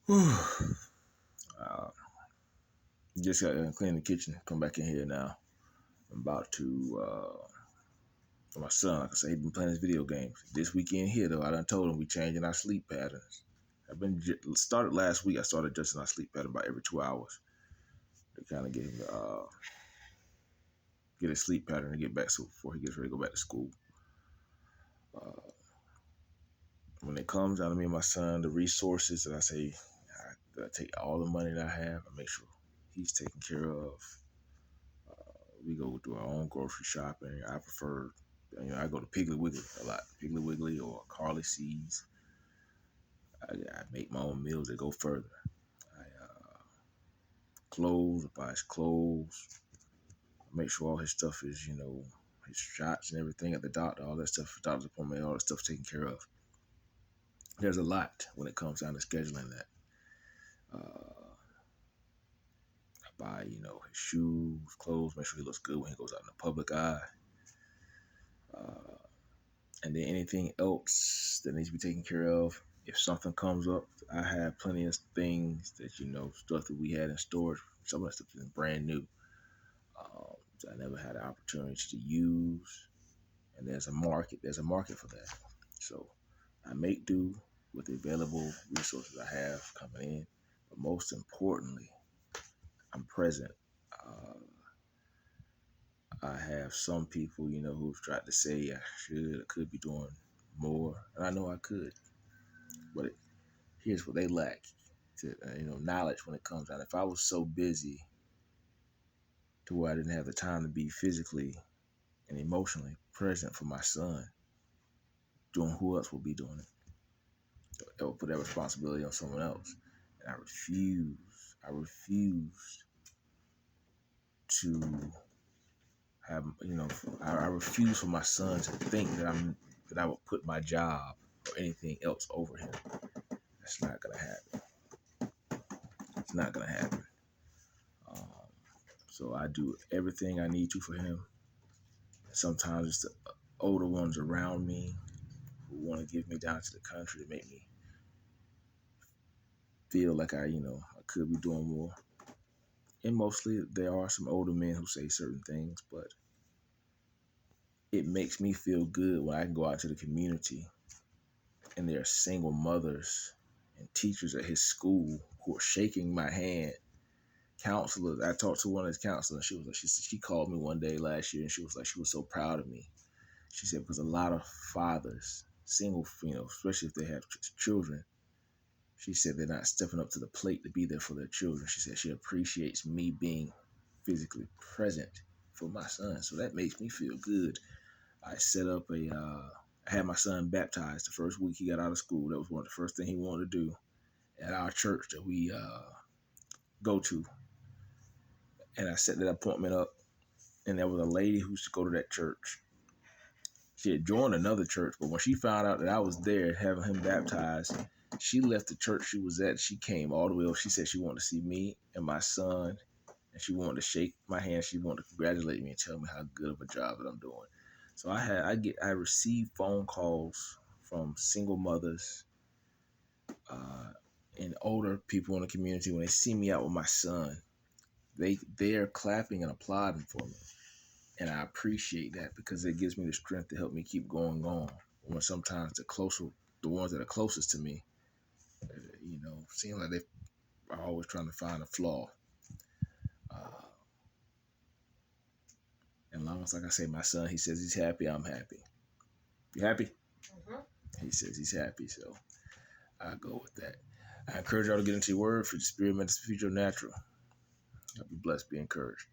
uh, just got to clean the kitchen. Come back in here now. I'm about to, for my son, like I say, he been playing his video games. This weekend here, though, I done told him we changing our sleep patterns. Started last week. I started adjusting our sleep pattern about every 2 hours to kind of get him get his sleep pattern to get back so before he gets ready to go back to school. When it comes down to me and my son, the resources that I say, I take all the money that I have. I make sure he's taken care of. We go do our own grocery shopping. I prefer, I go to Piggly Wiggly a lot. Piggly Wiggly or Carly C's. I make my own meals that go further. I clothes, I buy his clothes. I make sure all his stuff is, his shots and everything at the doctor, all that stuff, doctor's appointment, all that stuff taken care of. There's a lot when it comes down to scheduling that. I buy, his shoes, clothes, make sure he looks good when he goes out in the public eye. And then anything else that needs to be taken care of. If something comes up, I have plenty of things that, stuff that we had in storage. Some of that stuff is brand new. I never had an opportunity to use. And there's a market for that. So I make do with the available resources I have coming in. But most importantly, I'm present. I have some people, who've tried to say I should or could be doing more. And I know I could. But here's what they lack. Knowledge when it comes down. If I was so busy to where I didn't have the time to be physically and emotionally present for my son, doing who else will be doing it? It will put that responsibility on someone else. And I refuse to have, I refuse for my son to think that I would put my job or anything else over him. That's not gonna happen. It's not gonna happen. So I do everything I need to for him. Sometimes it's the older ones around me who want to give me down to the country to make me feel like I could be doing more. And mostly there are some older men who say certain things, but it makes me feel good when I can go out to the community and there are single mothers and teachers at his school who are shaking my hand. Counselors, I talked to one of his counselors. She was like, she called me one day last year and she was like, she was so proud of me. She said, because a lot of fathers, single, especially if they have children, she said they're not stepping up to the plate to be there for their children. She said she appreciates me being physically present for my son. So that makes me feel good. I set up I had my son baptized the first week he got out of school. That was one of the first things he wanted to do at our church that we go to. And I set that appointment up. And there was a lady who used to go to that church. She had joined another church, but when she found out that I was there having him baptized, she left the church she was at. She came all the way up. She said she wanted to see me and my son, and she wanted to shake my hand. She wanted to congratulate me and tell me how good of a job that I'm doing. So I receive phone calls from single mothers and older people in the community when they see me out with my son. They're clapping and applauding for me. And I appreciate that because it gives me the strength to help me keep going on. When sometimes the ones that are closest to me, seem like they are always trying to find a flaw. And long as, like I say, my son, he says he's happy, I'm happy. You happy? Mm-hmm. He says he's happy, so I go with that. I encourage y'all to get into your word for the spirit, medicine, future, natural. Y'all be blessed, be encouraged.